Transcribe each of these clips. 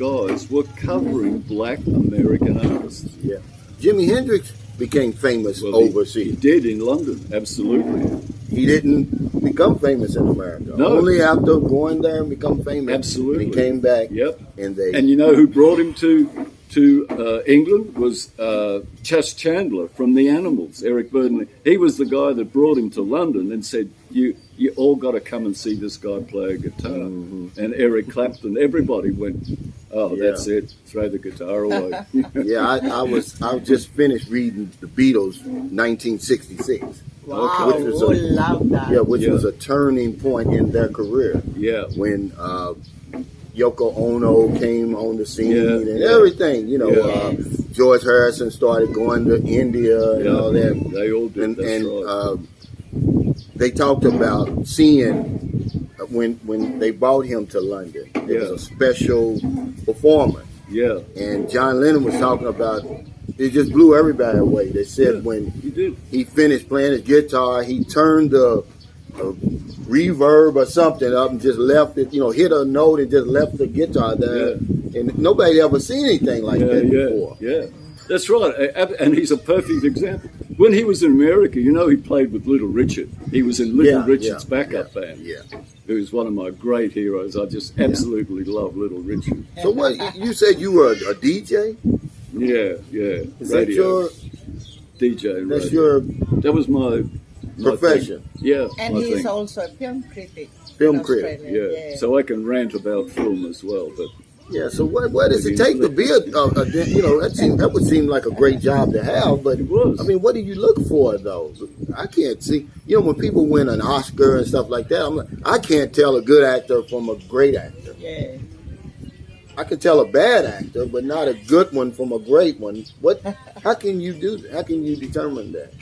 guys were covering black American artists. Yeah. Jimi Hendrix became famous overseas. He did in London, absolutely. He didn't become famous in America. No. Only after going there and become famous. Absolutely. He came back. Yep. And you know who brought him to England was Chas Chandler from the Animals, Eric Burden. He was the guy that brought him to London and said, you all got to come and see this guy play a guitar. Mm-hmm. And Eric Clapton, everybody went, that's it, throw the guitar away. Yeah, I just finished reading the Beatles, 1966. Wow, love that. Yeah, which was a turning point in their career. Yeah. When Yoko Ono came on the scene and everything, George Harrison started going to India and all that. They all did, and they talked about seeing when they brought him to London. It was a special performance. Yeah. And John Lennon was talking about it just blew everybody away. They said when he finished playing his guitar, he turned the reverb or something up and just left it, hit a note and just left the guitar there. Yeah. And nobody ever seen anything like that before. Yeah, that's right. And he's a perfect example. When he was in America, he played with Little Richard. He was in Little Richard's backup band. Yeah. Who is one of my great heroes. I just absolutely love Little Richard. So what, you said you were a DJ? Yeah. Is that your DJ? That's radio. That was my profession. Yeah. And he's also a film critic. Film critic. Yeah. So I can rant about film as well, but. Yeah, so what does it take to be that would seem like a great job to have, but it was. I mean, what do you look for though? I can't see, when people win an Oscar and stuff like that, I can't tell a good actor from a great actor. Yeah. I can tell a bad actor, but not a good one from a great one. How can you do that? How can you determine that?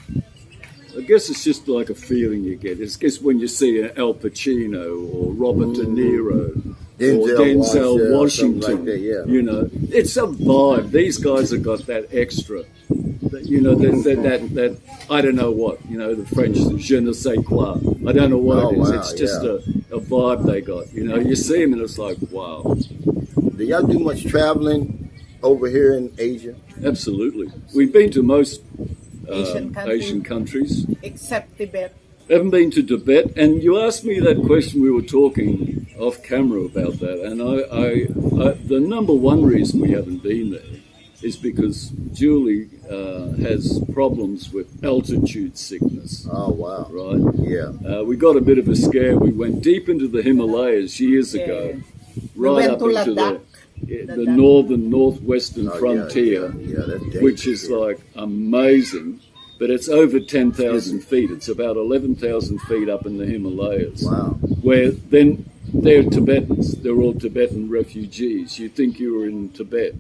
I guess it's just like a feeling you get. It's just when you see an Al Pacino or Robert De Niro or Denzel Washington, like that, it's a vibe. These guys have got that extra, that I don't know what, the French je ne sais quoi. I don't know what it is. It's just a vibe they got. You see them and it's like, wow. Do y'all do much traveling over here in Asia? Absolutely. We've been to most Asian countries. Except Tibet. Haven't been to Tibet, and you asked me that question. We were talking off camera about that, and I the number one reason we haven't been there is because Julie has problems with altitude sickness. Oh wow! Right? Yeah. We got a bit of a scare. We went deep into the Himalayas years ago, right up into the northwestern frontier, which is like amazing. But it's over 10,000 feet. It's about 11,000 feet up in the Himalayas. Wow. Where then they're Tibetans. They're all Tibetan refugees. You think you were in Tibet.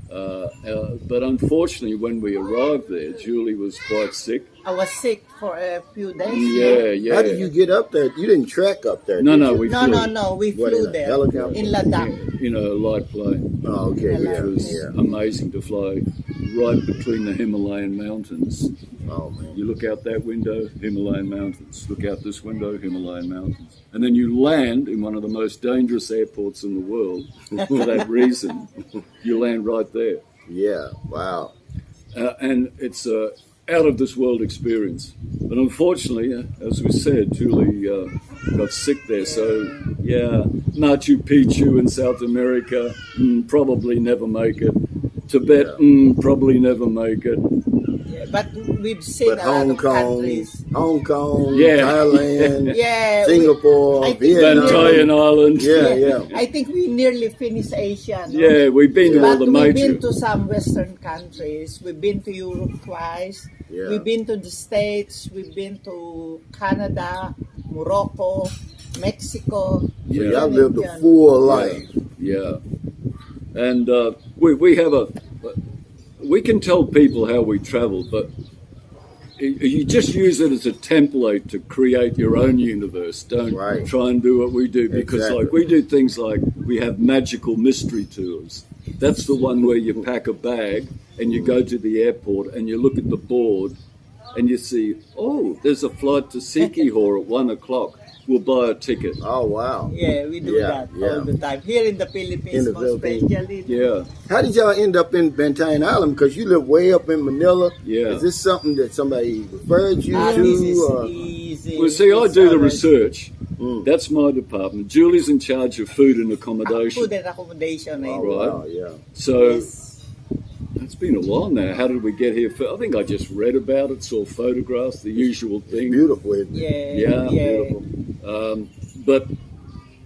But unfortunately, when we arrived there, Julie was quite sick. I was sick for a few days. Yeah. How did you get up there? You didn't trek up there, No, we flew. No, we flew there. Helicopter? In Ladakh. In a light plane. Oh, okay. It was amazing to fly right between the Himalayan mountains. Oh, man. You look out that window, Himalayan mountains. Look out this window, Himalayan mountains. And then you land in one of the most dangerous airports in the world. For that reason, you land right there. Yeah, wow. And it's a out-of-this-world experience. But unfortunately, as we said, Julie got sick there. So, Machu Picchu in South America, probably never make it. Tibet, probably never make it. But we've seen a lot of countries. Hong Kong, Thailand, Singapore, Vietnam, Bantayan Island. Yeah. I think we nearly finished Asia. No? Yeah, we've been to all the major. We've been to some Western countries. We've been to Europe twice. Yeah. We've been to the States. We've been to Canada, Morocco, Mexico. So y'all lived a full life. Yeah. And we can tell people how we travel, but you just use it as a template to create your own universe. Don't try and do what we do, because like we do things like we have magical mystery tours. That's the one where you pack a bag and you go to the airport and you look at the board and you see, oh, there's a flight to Sikihor at 1:00. will buy a ticket. Oh, wow. Yeah, we do that all the time. Here in the Philippines, especially. Yeah. How did y'all end up in Bantayan Island? Because you live way up in Manila. Yeah. Is this something that somebody referred you to? This is easy. Well, see, I do the research. That's my department. Julie's in charge of food and accommodation. Food and accommodation. Oh, right. Wow, yeah. So it's been a while now. How did we get here? I think I just read about it, saw photographs, the usual thing. Beautiful, isn't it? Yeah, beautiful. But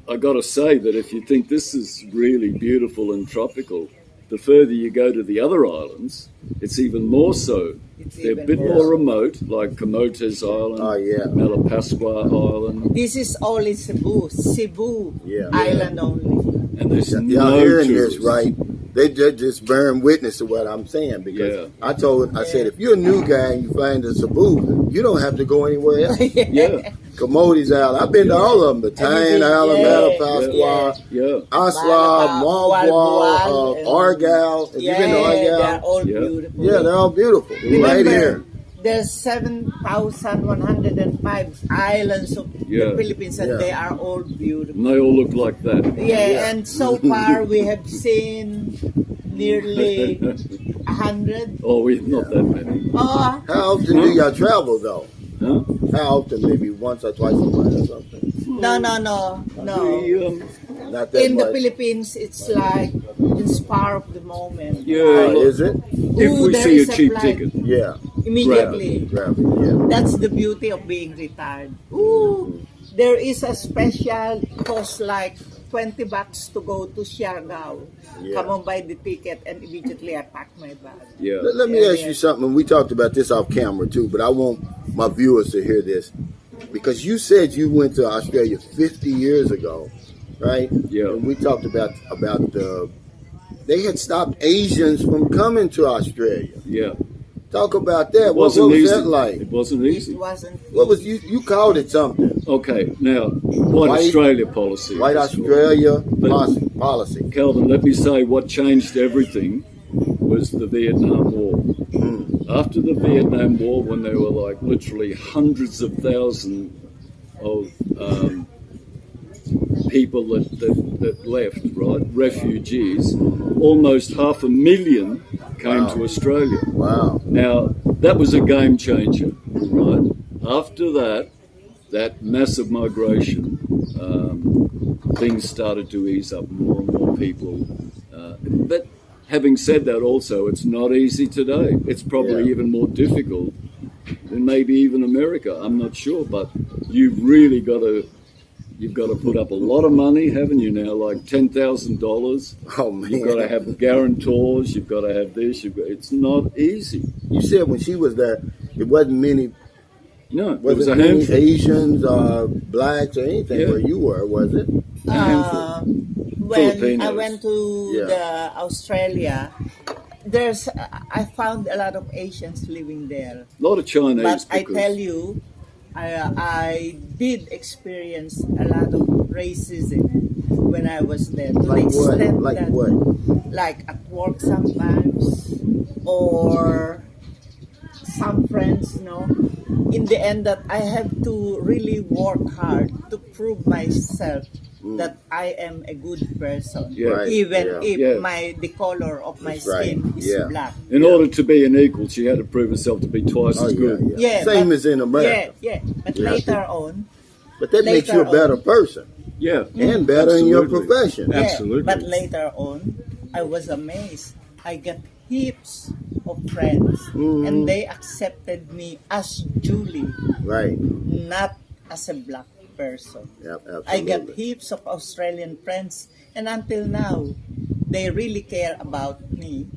I got to say that if you think this is really beautiful and tropical, the further you go to the other islands, it's even more so. They're a bit more remote, like Camotes Island, Malapascua Island. This is all in Cebu Island only. And there's y'all hearing this, right? They just bearing witness to what I'm saying, because I said, if you're a new guy and you find a Cebu, you don't have to go anywhere else. Camotes Island. I've been to all of them. Bantayan Island, Malapascua, Asla, Malwa, Argyle. Have you been to Argyle? They're all beautiful. Yeah, they're all beautiful. Remember, right here. There's 7,105 islands of the Philippines, and they are all beautiful. And they all look like that. And so far we have seen nearly 100. Oh, not that many. How often do y'all travel, though? Huh? How often? Maybe once or twice a month or something? No. Not that In much. the Philippines, it's like in spur of the moment. Is it? If we see a cheap ticket. Yeah. Immediately. Grab it, yeah. That's the beauty of being retired. Ooh, there is a special cost like $20 to go to Siargao. Come on, buy the ticket, and immediately I pack my bag. Let me ask you something. We talked about this off camera too, but I want my viewers to hear this, because you said you went to Australia 50 years ago, right? Yeah. And we talked about they had stopped Asians from coming to Australia. Yeah. Talk about that. What was that like? It wasn't easy. It wasn't. What was you called it something? Okay, now White Australia policy. White Australia policy. Calvin, let me say what changed everything was the Vietnam War. After the Vietnam War, when there were like literally hundreds of thousands of people that left, right, refugees, almost 500,000 came to Australia. Wow. Now, that was a game changer, right? After that massive migration, things started to ease up, more and more people. But having said that also, it's not easy today. It's probably even more difficult than maybe even America. I'm not sure, but you've really got to put up a lot of money, haven't you now? Like $10,000. Oh man! You've got to have guarantors. You've got to have this. It's not easy. You said when she was there, it wasn't many. No, it was a many handful. Asians, blacks, or anything where you were, was it? A handful. When Filipinos. I went to the Australia, I found a lot of Asians living there. A lot of Chinese. But I tell you, I did experience a lot of racism when I was there. To Like the what? extent Like that, what? like at work sometimes, or some friends, in the end that I have to really work hard to prove myself that I am a good person, even if the color of my skin is black. In order to be an equal, she had to prove herself to be twice as good. Same as in America. But later on. But that makes you a better person. Yeah. And better in your profession. Absolutely. But later on, I was amazed. I got heaps of friends, and they accepted me as Julie, not as a black person. I got heaps of Australian friends, and until now, they really care about me.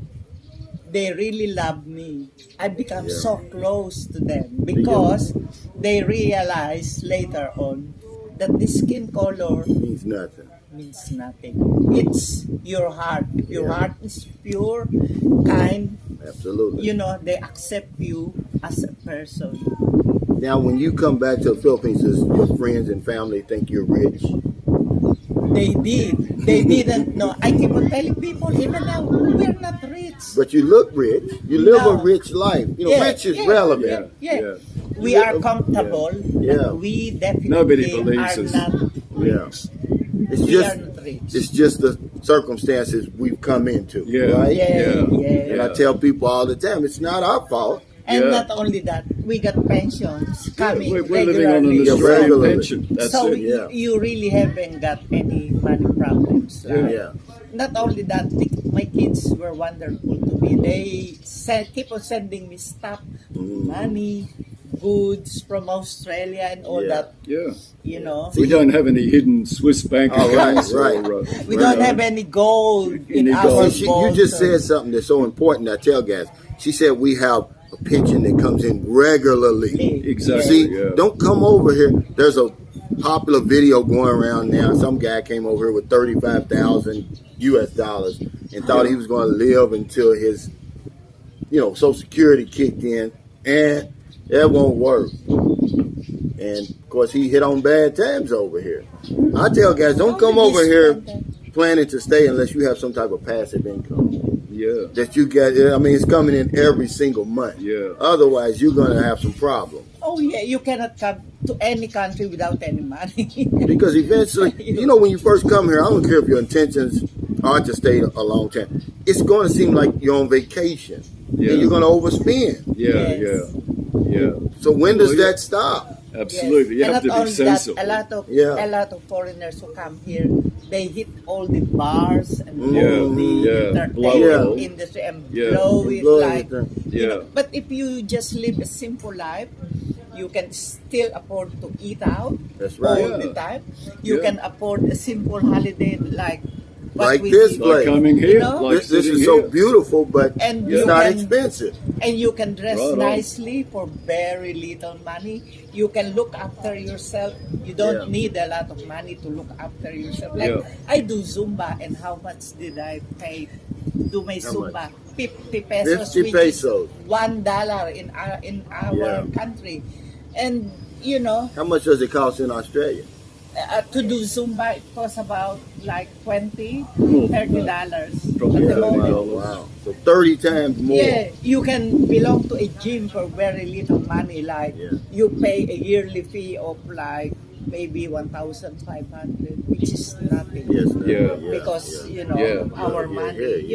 They really love me. I become so close to them because they realize later on that the skin color means nothing. It's your heart. Your heart is pure, kind. Absolutely. They accept you as a person. Now, when you come back to the Philippines, does your friends and family think you're rich? They did. They didn't know. I keep on telling people, even now, we're not rich. But you look rich. You live a rich life. You know, rich is relevant. Yeah. We are comfortable. Yeah. We definitely Nobody believes are us. not Yeah. rich. It's We just are not rich. it's just the circumstances we've come into. Yeah. Right? Yeah. And I tell people all the time, it's not our fault. And not only that, we got pensions coming We're living on an regularly. Australian regularly. pension. That's So it. you really haven't got any money problems. Right? Yeah. Not only that, my kids were wonderful to me. They keep on sending me stuff, money, goods from Australia and all that. Yeah. You know, We don't have any hidden Swiss bank accounts. right. we don't have any gold in our gold. You just said something that's so important. I tell guys. She said we have a pension that comes in regularly. Exactly. See, don't come over here. There's a popular video going around now. Some guy came over here with $35,000 US and thought he was going to live until his, Social Security kicked in, and that won't work. And of course, he hit on bad times over here. I tell guys, don't come over here planning to stay unless you have some type of passive income. Yeah. That you get, I mean, it's coming in every single month. Yeah. Otherwise, you're going to have some problems. Oh yeah, you cannot come to any country without any money. Because eventually, when you first come here, I don't care if your intentions are to stay a long time. It's going to seem like you're on vacation. Yeah. And you're going to overspend. Yeah. So when does that stop? Absolutely. You And have to not be only that, sensible. a lot of foreigners who come here, they hit all the bars and all the entertainment industry and blow it like. But if you just live a simple life, you can still afford to eat out all the time. You can afford a simple holiday like this place. Like coming here. This is so beautiful, but it's not expensive. And you can dress nicely for very little money. You can look after yourself. You don't need a lot of money to look after yourself. Like I do Zumba, and how much did I pay to do my Zumba? 50 pesos. 50 pesos. $1 in our country. And how much does it cost in Australia? to do Zumba, it costs about like $20, $30 Probably at the moment. $30. Wow. So 30 times more. Yeah, you can belong to a gym for very little money. Like you pay a yearly fee of like maybe 1,500, which is nothing. Because our money.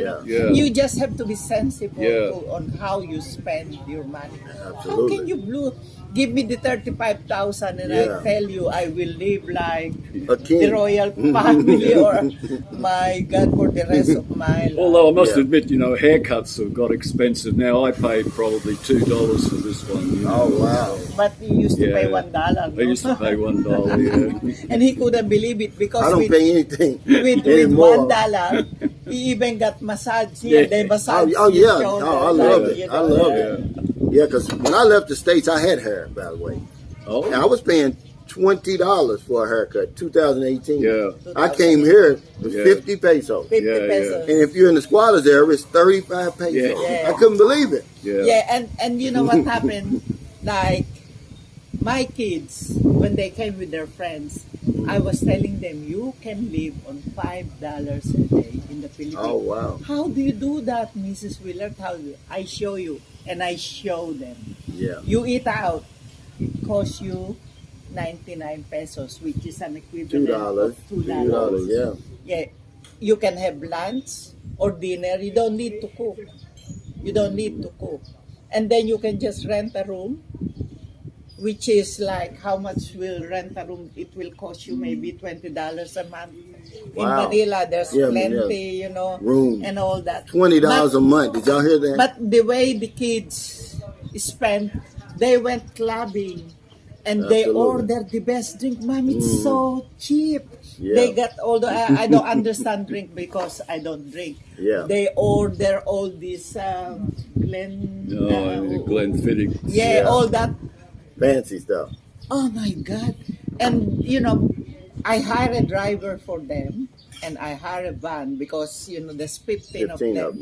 You just have to be sensible on how you spend your money. Absolutely. How can you give me the 35,000 and I tell you I will live like a king. the royal family or my God for the rest of my life. Although I must admit, haircuts have got expensive now. I paid probably $2 for this one. Oh wow! But he used to pay $1. I used to pay $1. And he couldn't believe it because I don't pay anything with $1, he even got massage here. They massage his shoulder. I love it. I love it. Yeah, because when I left the States, I had hair, by the way. Oh. And I was paying $20 for a haircut, 2018. Yeah. I came here with 50 pesos. 50 pesos. And if you're in the squatters area, it's 35 pesos. Yeah. I couldn't believe it. And you know what happened? Like, my kids, when they came with their friends, I was telling them, you can live on $5 a day in the Philippines. Oh, wow. How do you do that, Mrs. Willard? How do you? I show you. And I show them. Yeah. You eat out, it costs you 99 pesos, which is an equivalent of $2. Yeah. You can have lunch or dinner. You don't need to cook. And then you can just rent a room, which is like, how much will rent a room? It will cost you maybe $20 a month. In Manila, there's plenty, room and all that. $20 a month. Did y'all hear that? But the way the kids spent, they went clubbing and they ordered the best drink. Mom, it's so cheap. They got all the, I don't understand drink because I don't drink. They order all this Glenfiddich. All that. Fancy stuff. Oh my God. And, I hire a driver for them and I hire a van because, there's 15 of them.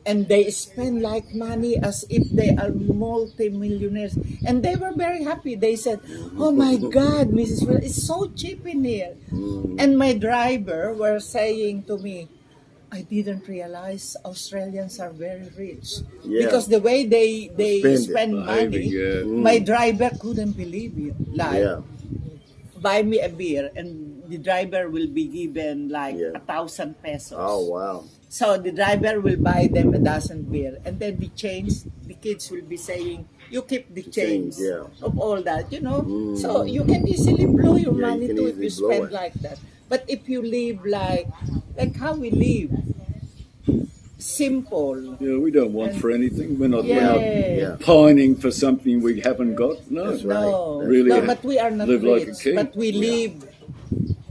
and they spend like money as if they are multi-millionaires, and they were very happy. They said, "Oh my God, Mrs. Will, it's so cheap in here." And my driver were saying to me, "I didn't realize Australians are very rich because the way they spend money." My driver couldn't believe it. Like, buy me a beer, and the driver will be given like 1,000 pesos. Oh wow! So the driver will buy them a dozen beer, and then the change, the kids will be saying, "You keep the change of all that," you know. So you can easily blow your money too if you spend like that. But if you live like how we live, simple. Yeah, we don't want for anything. We're not pining for something we haven't got. No, that's right. No, really. No, but we are not live rich, like a king. but we live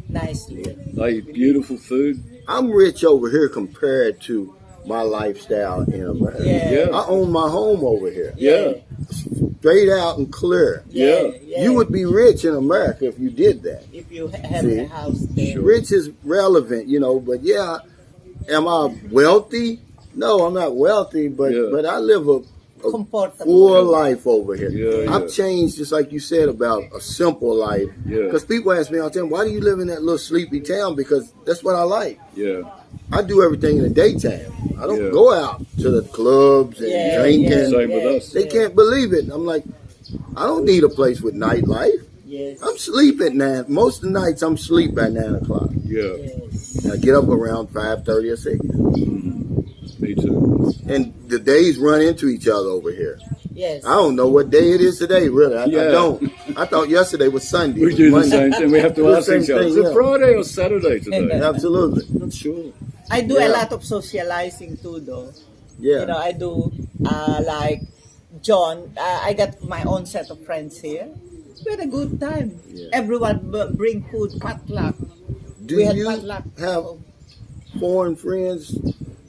nicely. They eat beautiful food. I'm rich over here compared to my lifestyle in America. I own my home over here. Straight out and clear. You would be rich in America if you did that. If you have a house there. Rich is relevant, you know, but am I wealthy? No, I'm not wealthy, but I live a full life over here. I've changed, just like you said, about a simple life. Because people ask me all the time, why do you live in that little sleepy town? Because that's what I like. I do everything in the daytime. I don't go out to the clubs and drinking. Same with us. They can't believe it. I'm like, I don't need a place with nightlife. I'm sleep at 9. Most of the nights I'm sleep by 9 o'clock. I get up around 5:30 or 6. Me too. And the days run into each other over here. I don't know what day it is today, really. I don't. I thought yesterday was Sunday. We do the same thing. We have to ask each other, is it Friday or Saturday today? Absolutely. Not sure. I do a lot of socializing too, though. You know, I do like John. I got my own set of friends here. We had a good time. Everyone bring food, potluck. Do you have foreign friends,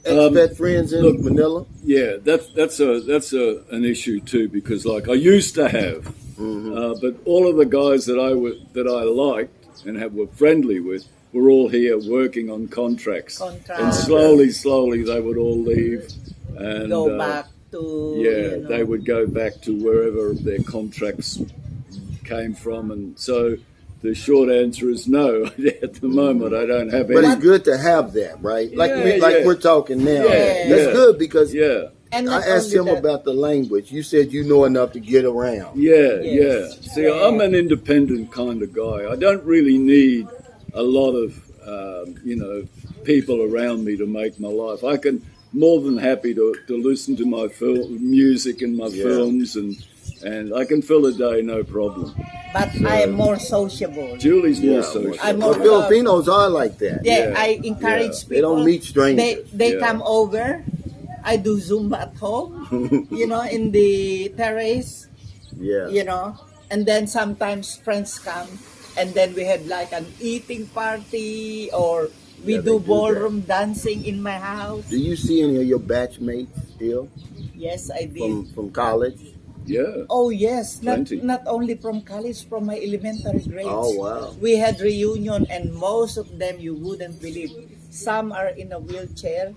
expat friends in Manila? Yeah, that's an issue too, because like I used to have, but all of the guys that I liked and were friendly with were all here working on contracts. And slowly they would all leave and go back to they would go back to wherever their contracts came from, and so the short answer is no. At the moment, I don't have any. But it's good to have that, right? Like we're talking now. That's good because and I asked him about the language. You said you know enough to get around. See, I'm an independent kind of guy. I don't really need a lot of people around me to make my life. I can more than happy to listen to my music and my films, and I can fill a day no problem. But I am more sociable. Julie's more sociable. Filipinos are like that. I encourage people. They don't meet strangers. They come over. I do Zumba at home, in the terrace, and then sometimes friends come, and then we have like an eating party, or we do ballroom dancing in my house. Do you see any of your batchmates still? Yes, I did. From college? Oh yes, not only from college, from my elementary grades. Oh wow. We had reunion, and most of them you wouldn't believe. Some are in a wheelchair.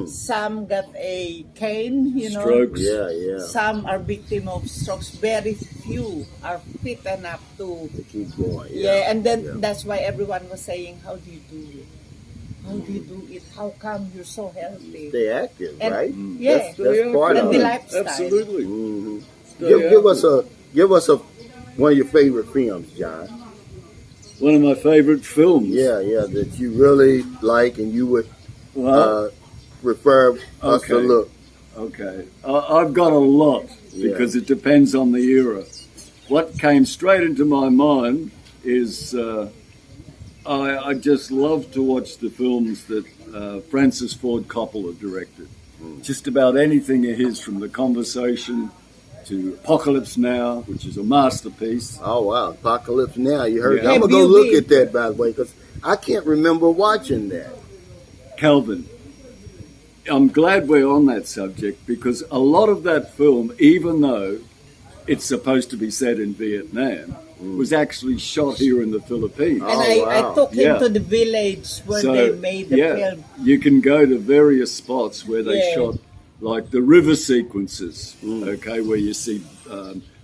Some got a cane, Strokes. Some are victim of strokes. Very few are fit enough to keep going. And then that's why everyone was saying, "How do you do it? How do you do it? How come you're so healthy?" Stay active, right? Yeah, that's part of the it. lifestyle. Absolutely. Give us one of your favorite films, John. One of my favorite films. That you really like and you would refer us to look. Okay, I've got a lot because it depends on the era. What came straight into my mind is I just love to watch the films that Francis Ford Coppola directed. Just about anything of his, from The Conversation to Apocalypse Now, which is a masterpiece. Oh, wow. Apocalypse Now. You heard that? I'm going to go look at that, by the way, because I can't remember watching that. Calvin, I'm glad we're on that subject, because a lot of that film, even though it's supposed to be set in Vietnam, was actually shot here in the Philippines. And I took him to the village where they made the film. You can go to various spots where they shot like the river sequences, okay, where you see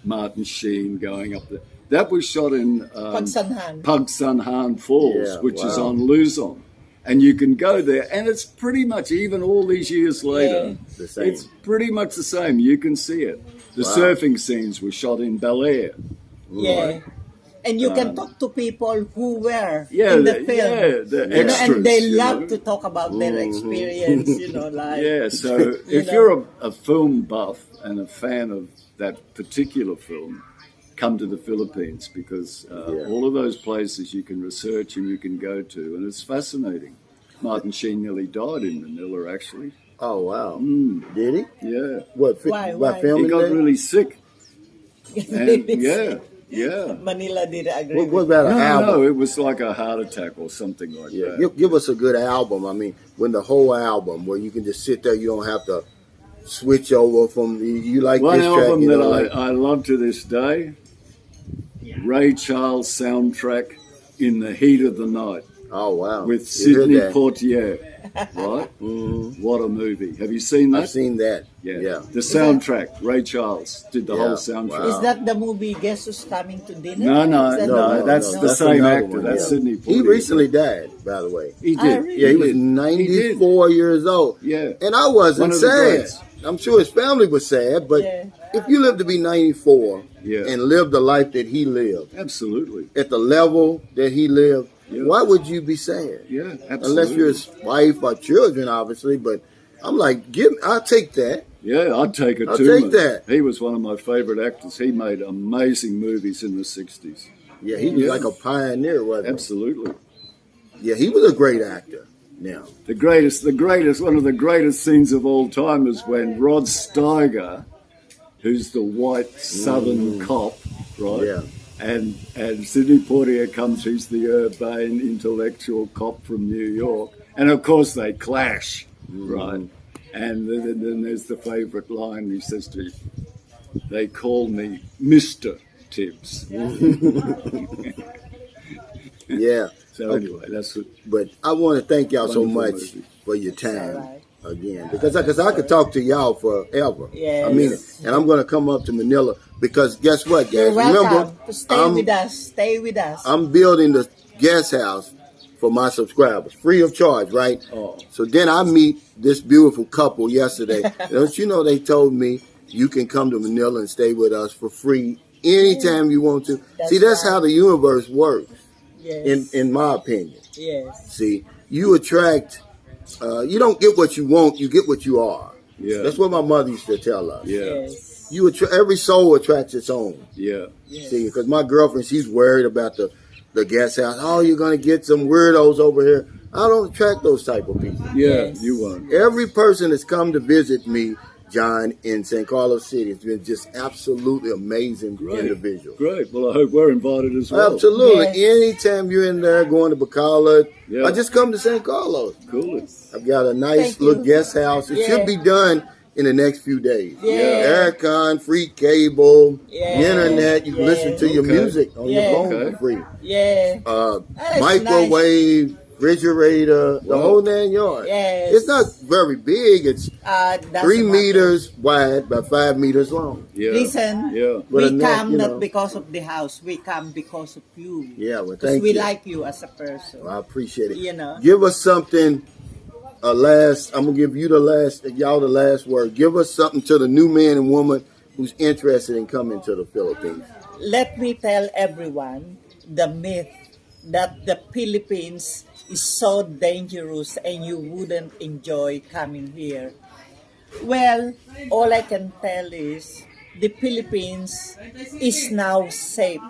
Martin Sheen going up there. That was shot in Pagsanhan Falls, which is on Luzon. And you can go there, and it's pretty much, even all these years later, it's pretty much the same. You can see it. The surfing scenes were shot in Bel Air. Yeah. And you can talk to people who were in the film. Yeah, the extras, and they love to talk about their experience, like... Yeah, so if you're a film buff and a fan of that particular film, come to the Philippines, because all of those places you can research and you can go to, and it's fascinating. Martin Sheen nearly died in Manila, actually. Oh, wow. Did he? Yeah. What, why? Filming he got there? really sick. And, yeah. Manila didn't agree. What about an album? No, it was like a heart attack or something like that. Give us a good album. I mean, when the whole album, where you can just sit there, you don't have to switch over from, you like One this album track. that I love to this day, Ray Charles soundtrack, In the Heat of the Night. Oh, wow. With Sidney Poitier, right? What a movie. Have you seen that? I've seen that. Yeah. The soundtrack, Ray Charles did the whole soundtrack. Is that the movie Guess Who's Coming to Dinner? No, that's the same actor. That's Sidney Poitier. He recently died, by the way. He did. Really? Yeah, he was 94 years old. Yeah. And I wasn't sad. I'm sure his family was sad, but if you live to be 94 and live the life that he lived, absolutely, at the level that he lived, why would you be sad? Yeah, absolutely. Unless you're his wife or children, obviously. But I'm like, I'll take that. Yeah, I'd take it too. I'll take that. He was one of my favorite actors. He made amazing movies in the 60s. Yeah, he was like a pioneer, wasn't he? Absolutely. Yeah, he was a great actor. Now, one of the greatest scenes of all time is when Rod Steiger, who's the white Southern cop, right? Yeah. And Sidney Poitier comes, he's the urbane intellectual cop from New York. And of course they clash, right? And then there's the favorite line he says to, they call me Mr. Tibbs. Yeah. So anyway, that's what. But I want to thank y'all so much for your time again, because I could talk to y'all forever. Yes. I mean it. And I'm going to come up to Manila because guess what, guys? You're welcome. Remember, To stay with us. I'm building the guest house for my subscribers, free of charge, right? Oh. So then I meet this beautiful couple yesterday. Don't you know they told me you can come to Manila and stay with us for free anytime you want to. That's how the universe works. Yes. In my opinion. Yes. See, you attract, you don't get what you want, you get what you are. Yeah. That's what my mother used to tell us. Yeah. Yes. Every soul attracts its own. Yeah. Yes. See, because my girlfriend, she's worried about the guest house. Oh, you're going to get some weirdos over here. I don't attract those type of people. Yeah, Yes. you won't. Every person that's come to visit me, John, in San Carlos City, has been just absolutely amazing individual. Great. Well, I hope we're invited as well. Absolutely. Yes. Anytime you're in there going to Bacala, I just come to San Carlos. Cool. I've got a nice little guest house. It should be done in the next few days. Yeah. Aircon, free cable, Yeah. internet. You can listen to your music on your phone for free. Yeah. Microwave, refrigerator, the whole 9 yards. Yes. It's not very big. It's 3 meters wide by 5 meters long. Yeah. Listen, Yeah. we come not because of the house. We come because of you. Yeah, well, Because thank we you. like you as a person. Well, I appreciate it. You know. Give us something. I'm gonna give you y'all the last word. Give us something to the new man and woman who's interested in coming to the Philippines. Let me tell everyone the myth that the Philippines is so dangerous and you wouldn't enjoy coming here. Well, all I can tell is the Philippines is now safe.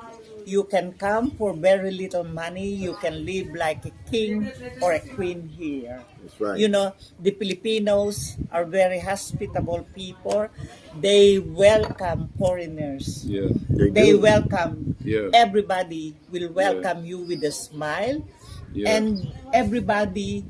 You can come for very little money. You can live like a king or a queen here. That's right. You know, the Filipinos are very hospitable people. They welcome foreigners. Yeah. They welcome Yeah. everybody will welcome you with a smile. Yeah. And everybody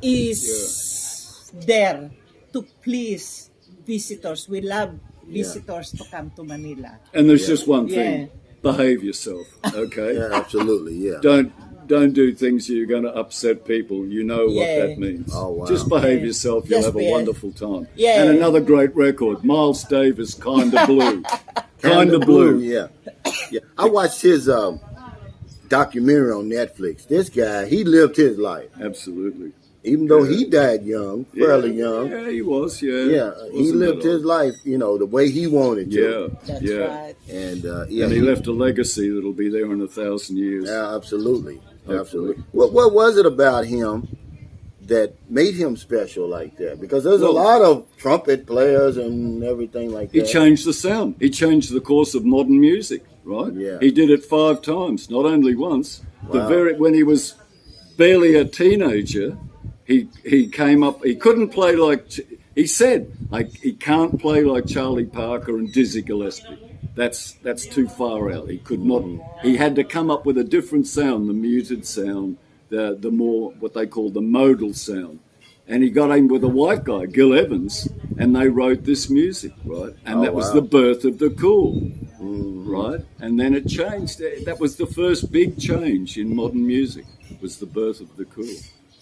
is there to please visitors. We love visitors to come to Manila. And there's just one thing. Yeah. Behave yourself, okay? Yeah, absolutely. Yeah. Don't don't do things you're going to upset people. You know what that means. Oh, wow. Just behave yourself. You'll have a wonderful time. Yeah. And another great record, Miles Davis, Kinda Blue. Kinda Blue. Yeah. I watched his documentary on Netflix. This guy, he lived his life. Absolutely. Even though he died young, fairly young. Yeah, he was, yeah. Yeah, he lived his life, the way he wanted to. That's right. And, and he left a legacy that'll be there in 1,000 years. Yeah, absolutely. Absolutely. What was it about him that made him special like that? Because there's a lot of trumpet players and everything like that. He changed the sound. He changed the course of modern music, right? Yeah. He did it 5 times, not only once. Wow. When he was barely a teenager, he came up. He couldn't play like he said. He can't play like Charlie Parker and Dizzy Gillespie. That's too far out. He could not. He had to come up with a different sound, the muted sound, the more what they call the modal sound. And he got in with a white guy, Gil Evans, and they wrote this music, right? And that was the birth of the cool, right? And then it changed. That was the first big change in modern music. Was the birth of the cool.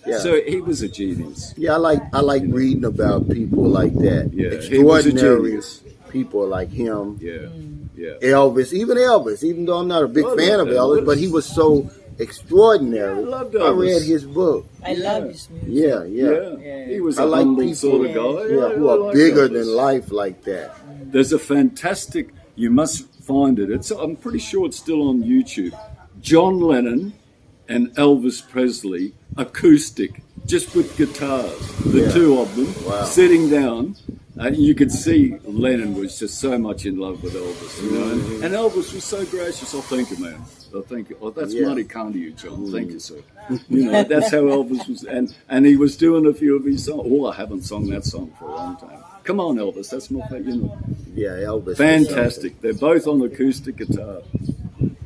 Yeah. So he was a genius. Yeah, I like reading about people like that. Yeah, extraordinary people like him. Yeah, yeah. Elvis, even though I'm not a big fan of Elvis, but he was so extraordinary. Yeah, I loved Elvis. I read his book. I love his music. Yeah. He was a humble sort of guy. Who are bigger than life like that. There's a fantastic, you must find it. I'm pretty sure it's still on YouTube. John Lennon and Elvis Presley acoustic, just with guitars, the two of them sitting down. You could see Lennon was just so much in love with Elvis, and Elvis was so gracious. Oh, thank you, man. Oh, thank you. Oh, that's mighty kind of you, John. Thank you, sir. That's how Elvis was, and he was doing a few of his songs. Oh, I haven't sung that song for a long time. Come on, Elvis. That's my favorite. Yeah, Elvis. Fantastic. They're both on acoustic guitar.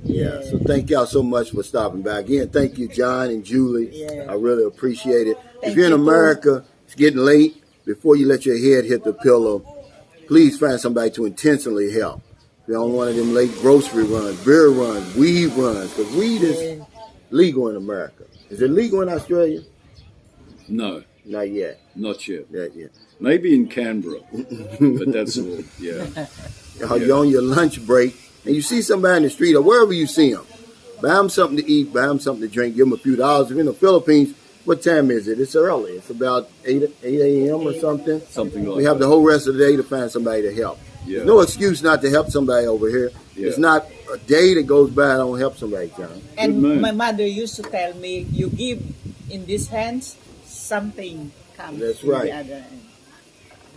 Yeah, so thank y'all so much for stopping by. Again, thank you, John and Julie. Yeah. I really appreciate it. If you're in America, it's getting late. Before you let your head hit the pillow, please find somebody to intentionally help. You're on one of them late grocery runs, beer runs, weed runs, because weed is legal in America. Is it legal in Australia? No. Not yet. Not yet. Not yet. Maybe in Canberra, but that's all, You're on your lunch break, and you see somebody in the street or wherever you see them, buy them something to eat, buy them something to drink, give them a few dollars. If you're in the Philippines, what time is it? It's early. It's about 8 a.m. or something. Something like that. We have the whole rest of the day to find somebody to help. Yeah. There's no excuse not to help somebody over here. Yeah. It's not a day that goes by I don't help somebody, John. And my mother used to tell me, you give in these hands, something comes That's in right. the other hand.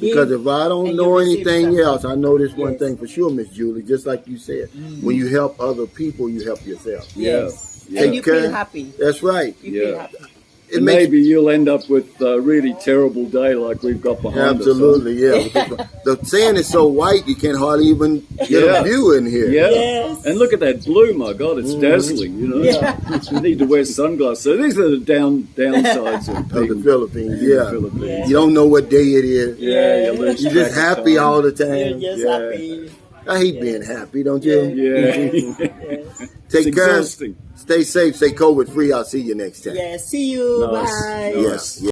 Because if I don't know anything else, I know this one thing for sure, Miss Julie, just like you said. When you help other people, you help yourself. Yes. Yeah. And you feel happy. That's right. You feel happy. And maybe you'll end up with a really terrible day like we've got behind us. Absolutely, yeah. The sand is so white you can't hardly even get a view in here. Yeah. Yes. And look at that blue, my God, it's dazzling, Yeah. You need to wear sunglasses. So these are the downsides of the Philippines, The Philippines. You don't know what day it is. Yeah, you're just happy all the time. You're just happy. I hate being happy, don't you? Yeah. Take care. Stay safe. Stay COVID free. I'll see you next time. Yeah. See you. Nice. Bye. Nice. Yes.